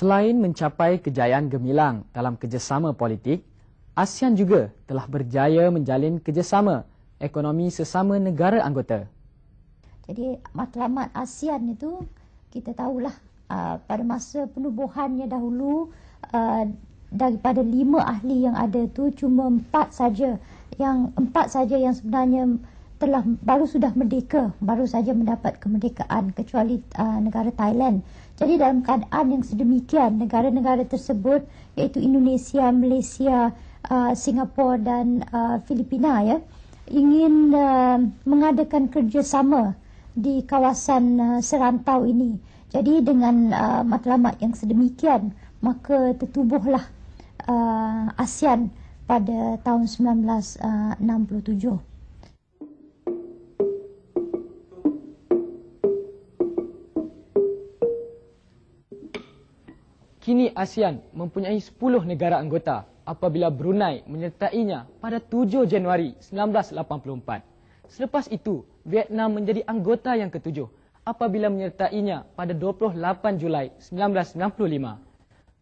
Selain mencapai kejayaan gemilang dalam kerjasama politik, ASEAN juga telah berjaya menjalin kerjasama ekonomi sesama negara anggota. Jadi matlamat ASEAN itu kita tahulah pada masa penubuhannya dahulu daripada 5 ahli yang ada tu cuma 4 saja yang sebenarnya baru sudah merdeka, baru saja mendapat kemerdekaan kecuali negara Thailand. Jadi dalam keadaan yang sedemikian, negara-negara tersebut iaitu Indonesia, Malaysia, Singapura dan Filipina ingin mengadakan kerjasama di kawasan serantau ini. Jadi dengan matlamat yang sedemikian, maka tertubuhlah ASEAN pada tahun 1967. Kini ASEAN mempunyai 10 negara anggota apabila Brunei menyertainya pada 7 Januari 1984. Selepas itu, Vietnam menjadi anggota yang ke-7 apabila menyertainya pada 28 Julai 1995.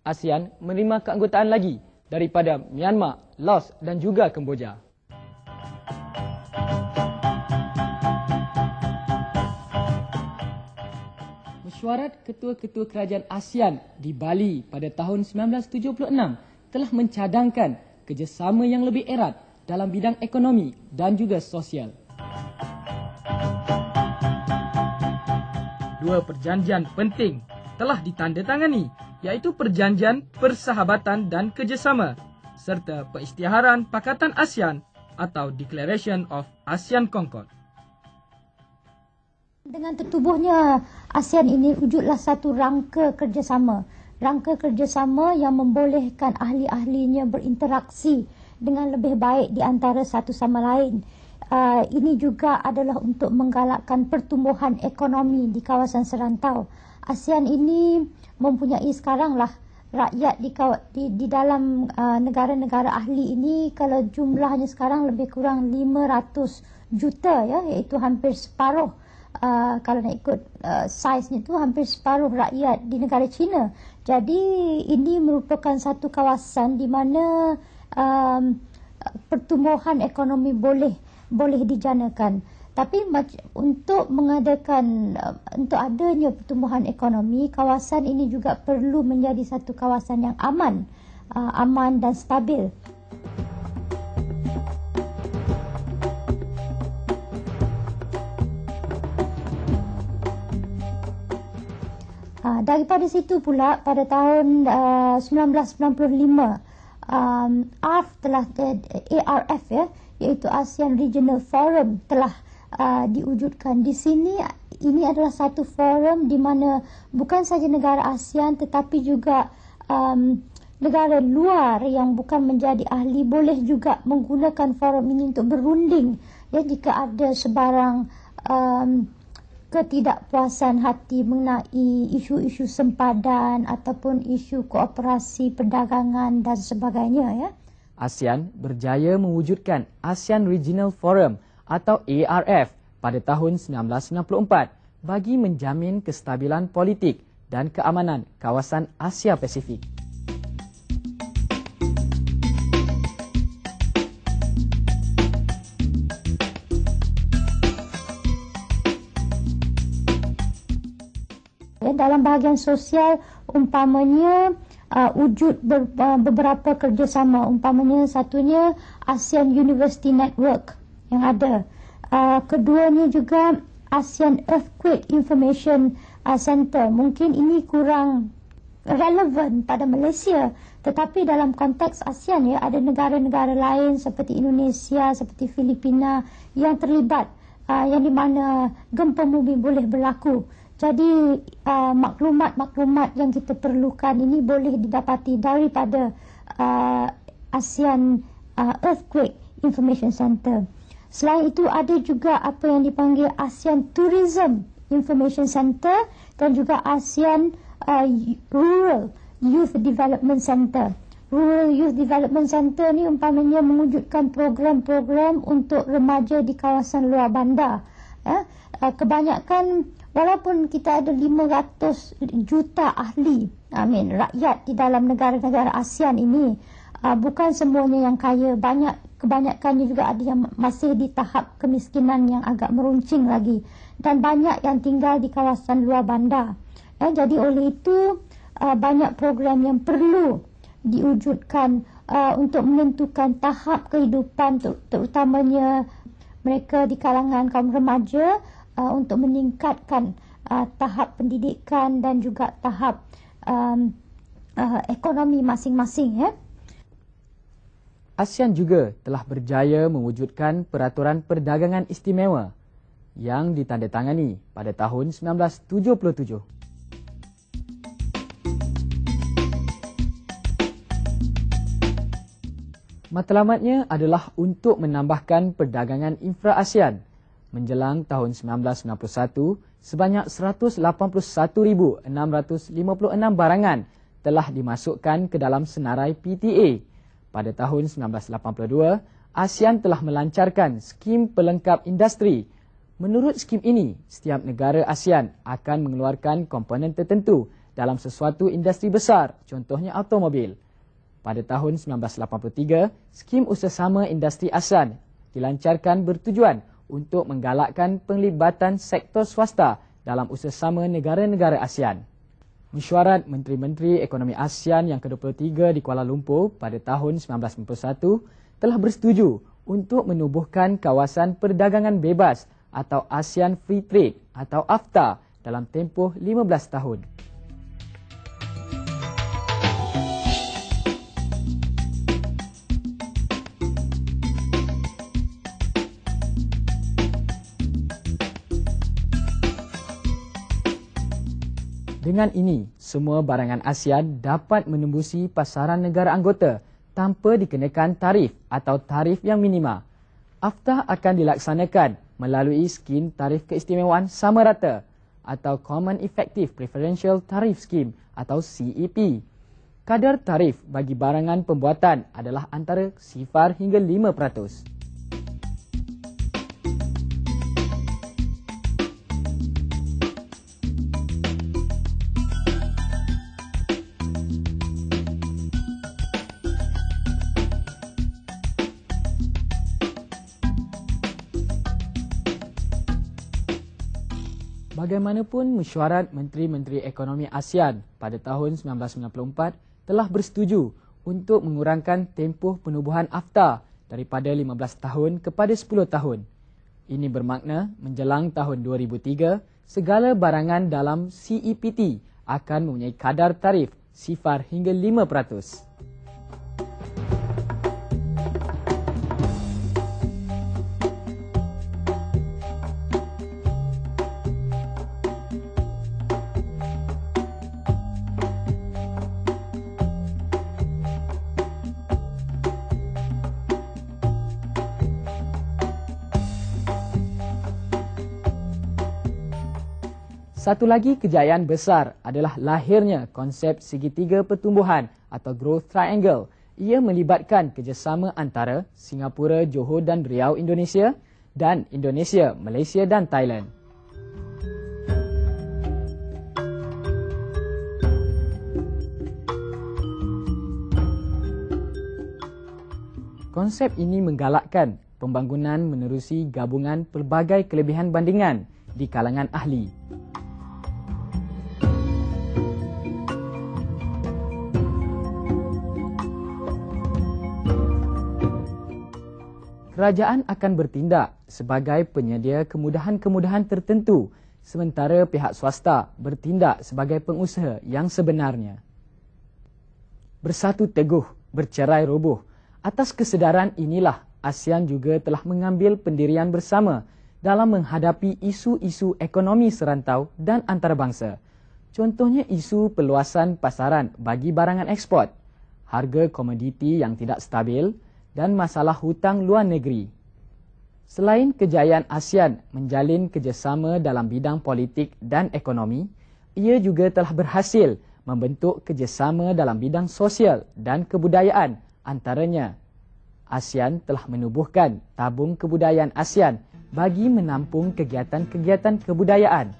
ASEAN menerima keanggotaan lagi daripada Myanmar, Laos dan juga Kemboja. Mesyuarat ketua-ketua kerajaan ASEAN di Bali pada tahun 1976 telah mencadangkan kerjasama yang lebih erat dalam bidang ekonomi dan juga sosial. Dua perjanjian penting telah ditandatangani, iaitu Perjanjian Persahabatan dan Kerjasama serta Peristiharan Pakatan ASEAN atau Declaration of ASEAN Concord. Dengan tertubuhnya ASEAN ini wujudlah satu rangka kerjasama. Rangka kerjasama yang membolehkan ahli-ahlinya berinteraksi dengan lebih baik di antara satu sama lain. Ini juga adalah untuk menggalakkan pertumbuhan ekonomi di kawasan serantau. ASEAN ini mempunyai sekaranglah rakyat di dalam negara-negara ahli ini, kalau jumlahnya sekarang lebih kurang 500 juta iaitu hampir separuh. Kalau nak ikut saiznya tu hampir separuh rakyat di negara China. Jadi ini merupakan satu kawasan di mana pertumbuhan ekonomi boleh dijanakan. Tapi untuk adanya pertumbuhan ekonomi, kawasan ini juga perlu menjadi satu kawasan yang aman dan stabil. Daripada situ pula pada tahun 1995 ARF iaitu ASEAN Regional Forum telah diwujudkan. Di sini ini adalah satu forum di mana bukan saja negara ASEAN tetapi juga negara luar yang bukan menjadi ahli boleh juga menggunakan forum ini untuk berunding jika ada sebarang ketidakpuasan hati mengenai isu-isu sempadan ataupun isu kooperasi perdagangan dan sebagainya. ASEAN berjaya mewujudkan ASEAN Regional Forum atau ARF pada tahun 1994 bagi menjamin kestabilan politik dan keamanan kawasan Asia Pasifik. Dalam bahagian sosial, umpamanya wujud beberapa kerjasama. Umpamanya satunya ASEAN University Network yang ada. Keduanya juga ASEAN Earthquake Information Center. Mungkin ini kurang relevan pada Malaysia, tetapi dalam konteks ASEAN ada negara-negara lain seperti Indonesia, seperti Filipina yang terlibat, yang di mana gempa bumi boleh berlaku. Jadi maklumat-maklumat yang kita perlukan ini boleh didapati daripada ASEAN Earthquake Information Center. Selain itu ada juga apa yang dipanggil ASEAN Tourism Information Center dan juga ASEAN Rural Youth Development Center. Rural Youth Development Center ni umpamanya mewujudkan program-program untuk remaja di kawasan luar bandar. Kebanyakan walaupun kita ada 500 juta ahli Rakyat di dalam negara-negara ASEAN ini bukan semuanya yang kaya, kebanyakannya juga ada yang masih di tahap kemiskinan yang agak meruncing lagi, dan banyak yang tinggal di kawasan luar bandar. Jadi oleh itu banyak program yang perlu diwujudkan untuk menentukan tahap kehidupan, terutamanya mereka di kalangan kaum remaja, untuk meningkatkan tahap pendidikan dan juga tahap ekonomi masing-masing. ASEAN juga telah berjaya mewujudkan Peraturan Perdagangan Istimewa yang ditandatangani pada tahun 1977. Matlamatnya adalah untuk menambahkan perdagangan infra-ASEAN menjelang tahun 1991, sebanyak 181,656 barangan telah dimasukkan ke dalam senarai PTA. Pada tahun 1982, ASEAN telah melancarkan skim pelengkap industri. Menurut skim ini, setiap negara ASEAN akan mengeluarkan komponen tertentu dalam sesuatu industri besar, contohnya automobil. Pada tahun 1983, skim usaha industri ASEAN dilancarkan bertujuan untuk menggalakkan penglibatan sektor swasta dalam usaha negara-negara ASEAN. Mesyuarat Menteri-Menteri Ekonomi ASEAN yang ke-23 di Kuala Lumpur pada tahun 1991 telah bersetuju untuk menubuhkan kawasan perdagangan bebas atau ASEAN Free Trade atau AFTA dalam tempoh 15 tahun. Dengan ini, semua barangan ASEAN dapat menembusi pasaran negara anggota tanpa dikenakan tarif atau tarif yang minima. AFTA akan dilaksanakan melalui skim tarif keistimewaan sama rata atau Common Effective Preferential Tariff Scheme atau CEP. Kadar tarif bagi barangan pembuatan adalah antara 0 hingga 5%. Bagaimanapun, Mesyuarat Menteri-Menteri Ekonomi ASEAN pada tahun 1994 telah bersetuju untuk mengurangkan tempoh penubuhan AFTA daripada 15 tahun kepada 10 tahun. Ini bermakna menjelang tahun 2003, segala barangan dalam CEPT akan mempunyai kadar tarif 0 hingga 5%. Satu lagi kejayaan besar adalah lahirnya konsep segitiga pertumbuhan atau Growth Triangle. Ia melibatkan kerjasama antara Singapura, Johor dan Riau, Indonesia dan Indonesia, Malaysia dan Thailand. Konsep ini menggalakkan pembangunan menerusi gabungan pelbagai kelebihan bandingan di kalangan ahli. Kerajaan akan bertindak sebagai penyedia kemudahan-kemudahan tertentu, sementara pihak swasta bertindak sebagai pengusaha yang sebenarnya. Bersatu teguh, bercerai roboh. Atas kesedaran inilah ASEAN juga telah mengambil pendirian bersama dalam menghadapi isu-isu ekonomi serantau dan antarabangsa. Contohnya isu perluasan pasaran bagi barangan ekspor, harga komoditi yang tidak stabil, dan masalah hutang luar negeri. Selain kejayaan ASEAN menjalin kerjasama dalam bidang politik dan ekonomi, ia juga telah berhasil membentuk kerjasama dalam bidang sosial dan kebudayaan. Antaranya, ASEAN telah menubuhkan tabung kebudayaan ASEAN bagi menampung kegiatan-kegiatan kebudayaan.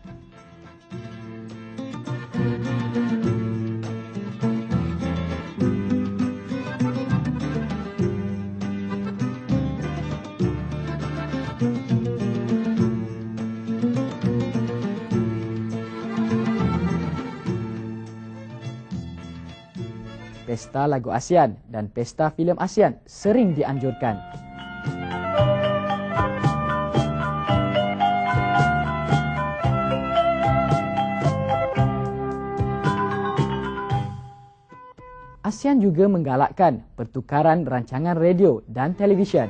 Pesta Lagu ASEAN dan Pesta Filem ASEAN sering dianjurkan. ASEAN juga menggalakkan pertukaran rancangan radio dan televisyen.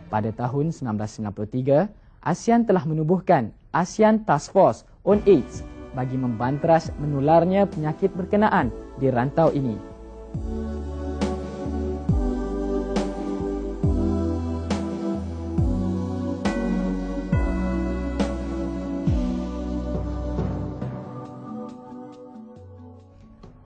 Pada tahun 1993, ASEAN telah menubuhkan ASEAN Task Force on AIDS bagi membanteras menularnya penyakit berkenaan di rantau ini.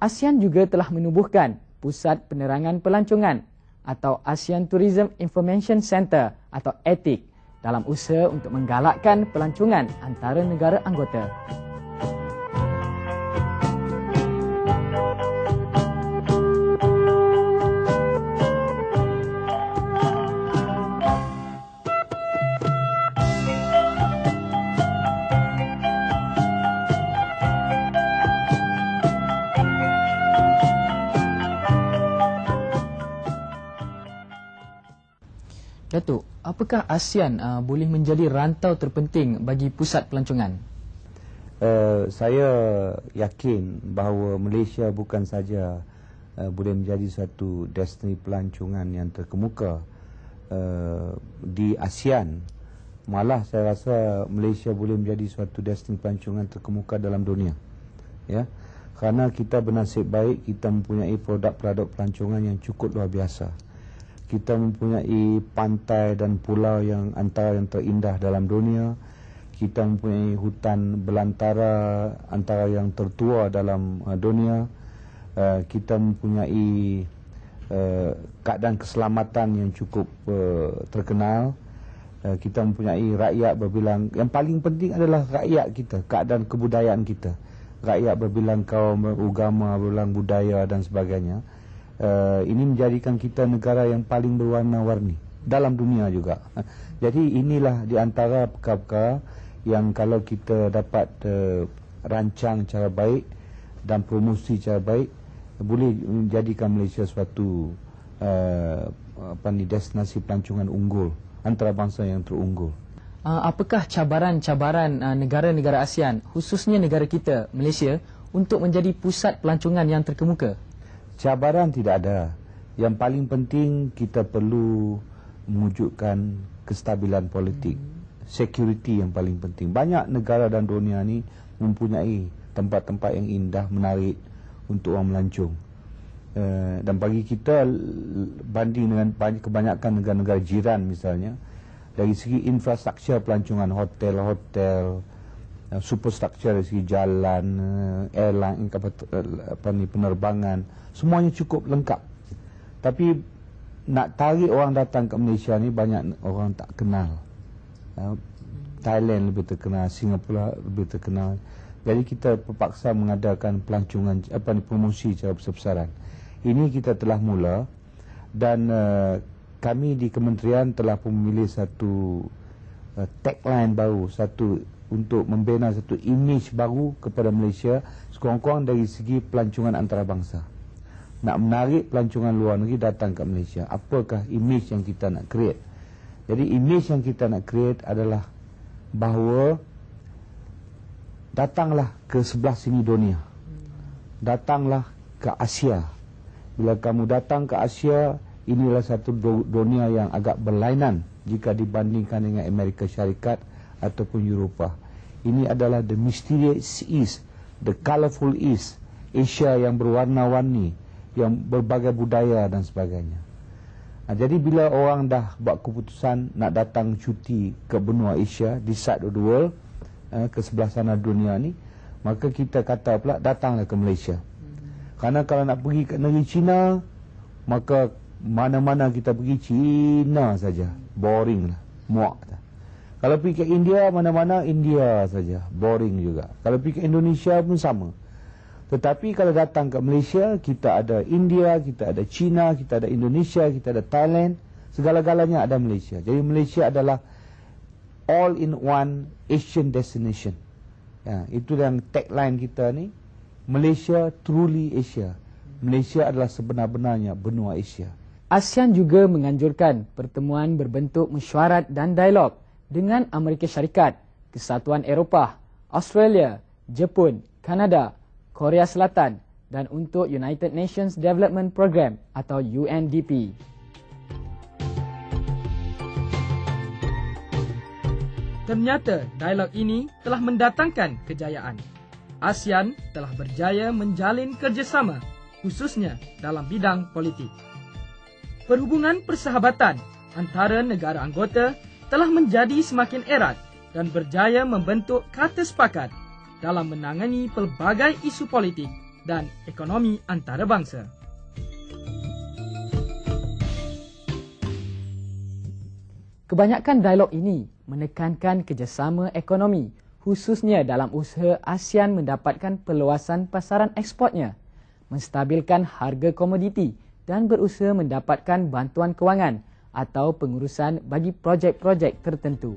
ASEAN juga telah menubuhkan Pusat Penerangan Pelancongan atau ASEAN Tourism Information Center atau ATIC dalam usaha untuk menggalakkan pelancongan antara negara anggota. Datuk, apakah ASEAN boleh menjadi rantau terpenting bagi pusat pelancongan? Saya yakin bahawa Malaysia bukan saja boleh menjadi satu destinasi pelancongan yang terkemuka di ASEAN, malah saya rasa Malaysia boleh menjadi suatu destinasi pelancongan terkemuka dalam dunia. Ya, kerana kita bernasib baik, kita mempunyai produk-produk pelancongan yang cukup luar biasa. Kita mempunyai pantai dan pulau yang antara yang terindah dalam dunia. Kita mempunyai hutan belantara antara yang tertua dalam dunia. Kita mempunyai keadaan keselamatan yang cukup terkenal. Kita mempunyai rakyat berbilang, yang paling penting adalah rakyat kita, keadaan kebudayaan kita. Rakyat berbilang kaum, beragama, berbilang budaya dan sebagainya. Ini menjadikan kita negara yang paling berwarna-warni dalam dunia juga. Jadi inilah di antara perkara-perkara yang kalau kita dapat rancang cara baik dan promosi cara baik, boleh menjadikan Malaysia suatu destinasi pelancongan unggul, antarabangsa yang terunggul. Apakah cabaran-cabaran negara-negara ASEAN, khususnya negara kita, Malaysia, untuk menjadi pusat pelancongan yang terkemuka? Cabaran tidak ada. Yang paling penting kita perlu mewujudkan kestabilan politik. Security yang paling penting. Banyak negara dan dunia ni mempunyai tempat-tempat yang indah, menarik untuk orang melancong. Dan bagi kita, banding dengan kebanyakan negara-negara jiran misalnya, dari segi infrastruktur pelancongan, hotel-hotel, superstructure dari segi jalan, airline, penerbangan, semuanya cukup lengkap. Tapi nak tarik orang datang ke Malaysia ni, banyak orang tak kenal. Thailand lebih terkenal, Singapura lebih terkenal. Jadi kita terpaksa mengadakan pelancongan, promosi secara besar-besaran. Ini kita telah mula, dan kami di kementerian telah pun memilih satu tagline baru, untuk membina satu imej baru kepada Malaysia, sekurang-kurang dari segi pelancongan antarabangsa. Nak menarik pelancongan luar negeri datang ke Malaysia. Apakah imej yang kita nak create? Jadi imej yang kita nak create adalah bahawa datanglah ke sebelah sini dunia. Datanglah ke Asia. Bila kamu datang ke Asia, inilah satu dunia yang agak berlainan jika dibandingkan dengan Amerika Syarikat ataupun Eropah. Ini adalah the mysterious East, the colourful East, Asia yang berwarna-warni, yang berbagai budaya dan sebagainya. Jadi bila orang dah buat keputusan nak datang cuti ke benua Asia, this side of the world, ke sebelah sana dunia ni, maka kita kata pula datanglah ke Malaysia. Kerana kalau nak pergi ke negeri China, maka mana-mana kita pergi China saja. Boring lah, muak dah. Kalau pergi ke India, mana-mana India saja. Boring juga. Kalau pergi ke Indonesia pun sama. Tetapi kalau datang ke Malaysia, kita ada India, kita ada China, kita ada Indonesia, kita ada Thailand. Segala-galanya ada Malaysia. Jadi Malaysia adalah all-in-one Asian destination. Ya, itu yang tagline kita ni. Malaysia truly Asia. Malaysia adalah sebenar-benarnya benua Asia. ASEAN juga menganjurkan pertemuan berbentuk mesyuarat dan dialog dengan Amerika Syarikat, Kesatuan Eropah, Australia, Jepun, Kanada, Korea Selatan dan untuk United Nations Development Programme atau UNDP. Ternyata dialog ini telah mendatangkan kejayaan. ASEAN telah berjaya menjalin kerjasama, khususnya dalam bidang politik. Perhubungan persahabatan antara negara anggota telah menjadi semakin erat dan berjaya membentuk kata sepakat dalam menangani pelbagai isu politik dan ekonomi antarabangsa. Kebanyakan dialog ini menekankan kerjasama ekonomi, khususnya dalam usaha ASEAN mendapatkan perluasan pasaran ekspornya, menstabilkan harga komoditi dan berusaha mendapatkan bantuan kewangan atau pengurusan bagi projek-projek tertentu.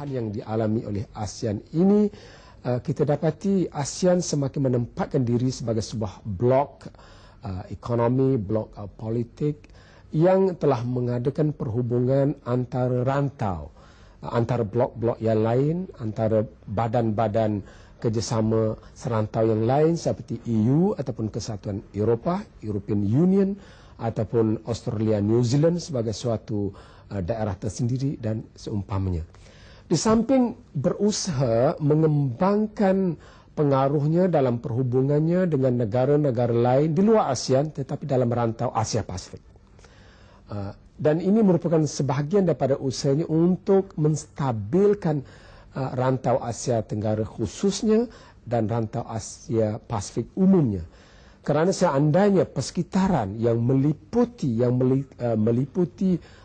Yang dialami oleh ASEAN ini, kita dapati ASEAN semakin menempatkan diri sebagai sebuah blok ekonomi, blok politik yang telah mengadakan perhubungan antara rantau, antara blok-blok yang lain, antara badan-badan kerjasama serantau yang lain seperti EU ataupun Kesatuan Eropah, European Union ataupun Australia, New Zealand sebagai suatu daerah tersendiri dan seumpamanya. Di samping berusaha mengembangkan pengaruhnya dalam perhubungannya dengan negara-negara lain di luar ASEAN tetapi dalam rantau Asia Pasifik. Dan ini merupakan sebahagian daripada usahanya untuk menstabilkan rantau Asia Tenggara khususnya dan rantau Asia Pasifik umumnya. Kerana seandainya persekitaran yang meliputi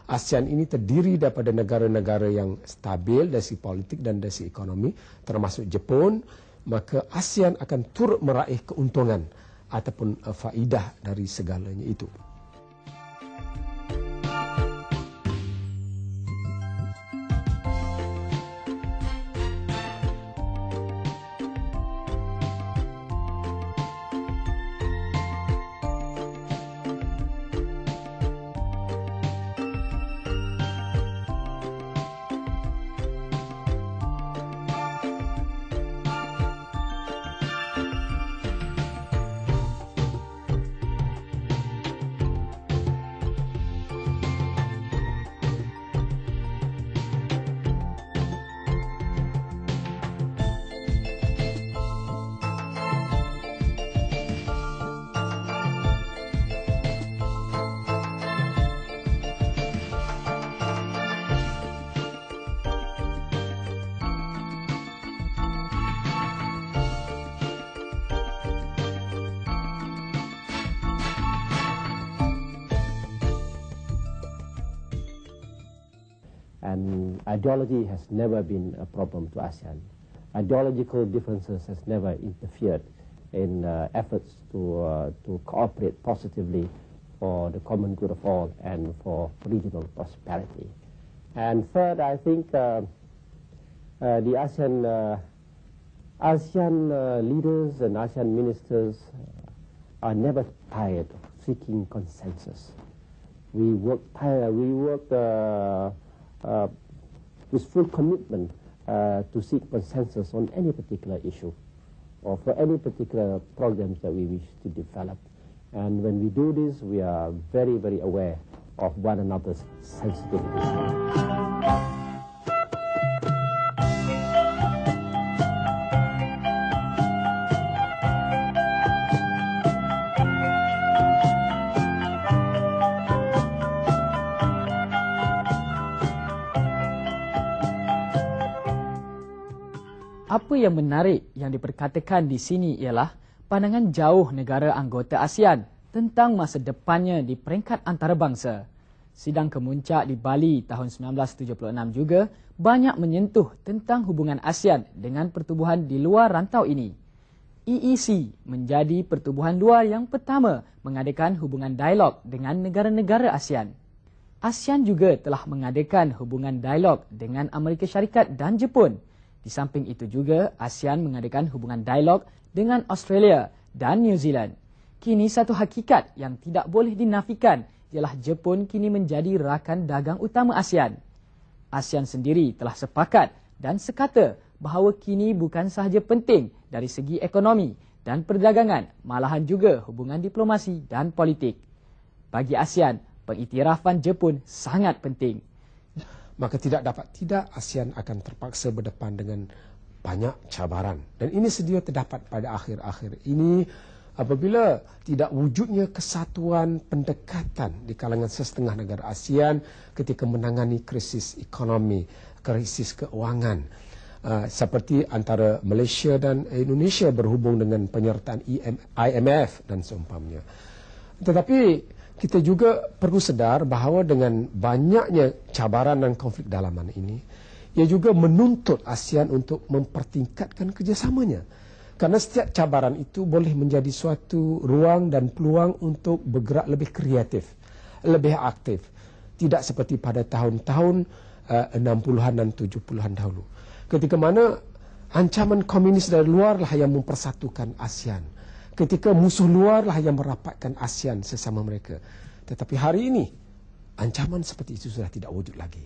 ASEAN ini terdiri daripada negara-negara yang stabil dari segi politik dan dari segi ekonomi, termasuk Jepun, maka ASEAN akan turut meraih keuntungan ataupun faedah dari segalanya itu. And ideology has never been a problem to ASEAN. Ideological differences has never interfered in efforts to cooperate positively for the common good of all and for regional prosperity. And third, I think the ASEAN leaders and ASEAN ministers are never tired of seeking consensus. We work with full commitment to seek consensus on any particular issue or for any particular programs that we wish to develop. And when we do this, we are very, very aware of one another's sensitivities. Apa yang menarik yang diperkatakan di sini ialah pandangan jauh negara anggota ASEAN tentang masa depannya di peringkat antarabangsa. Sidang kemuncak di Bali tahun 1976 juga banyak menyentuh tentang hubungan ASEAN dengan pertubuhan di luar rantau ini. EEC menjadi pertubuhan luar yang pertama mengadakan hubungan dialog dengan negara-negara ASEAN. ASEAN juga telah mengadakan hubungan dialog dengan Amerika Syarikat dan Jepun. Di samping itu juga, ASEAN mengadakan hubungan dialog dengan Australia dan New Zealand. Kini satu hakikat yang tidak boleh dinafikan ialah Jepun kini menjadi rakan dagang utama ASEAN. ASEAN sendiri telah sepakat dan sekata bahawa kini bukan sahaja penting dari segi ekonomi dan perdagangan, malahan juga hubungan diplomasi dan politik. Bagi ASEAN, pengiktirafan Jepun sangat penting. Maka tidak dapat tidak ASEAN akan terpaksa berdepan dengan banyak cabaran. Dan ini sedia terdapat pada akhir-akhir ini apabila tidak wujudnya kesatuan pendekatan di kalangan sesetengah negara ASEAN ketika menangani krisis ekonomi, krisis keuangan. Seperti antara Malaysia dan Indonesia berhubung dengan penyertaan IMF dan seumpamanya. Tetapi kita juga perlu sedar bahawa dengan banyaknya cabaran dan konflik dalaman ini, ia juga menuntut ASEAN untuk mempertingkatkan kerjasamanya. Karena setiap cabaran itu boleh menjadi suatu ruang dan peluang untuk bergerak lebih kreatif, lebih aktif. Tidak seperti pada tahun-tahun 60-an dan 70-an dahulu. Ketika mana ancaman komunis dari luarlah yang mempersatukan ASEAN. Ketika musuh luarlah yang merapatkan ASEAN sesama mereka. Tetapi hari ini, ancaman seperti itu sudah tidak wujud lagi.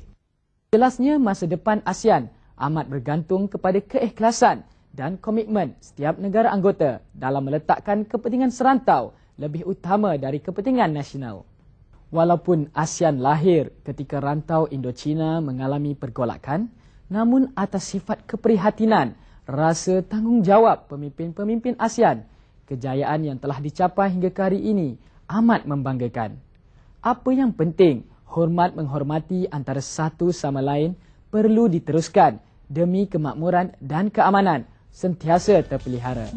Jelasnya masa depan ASEAN amat bergantung kepada keikhlasan dan komitmen setiap negara anggota dalam meletakkan kepentingan serantau lebih utama dari kepentingan nasional. Walaupun ASEAN lahir ketika rantau Indochina mengalami pergolakan, namun atas sifat keprihatinan, rasa tanggungjawab pemimpin-pemimpin ASEAN, kejayaan yang telah dicapai hingga ke hari ini amat membanggakan. Apa yang penting, hormat menghormati antara satu sama lain perlu diteruskan demi kemakmuran dan keamanan sentiasa terpelihara.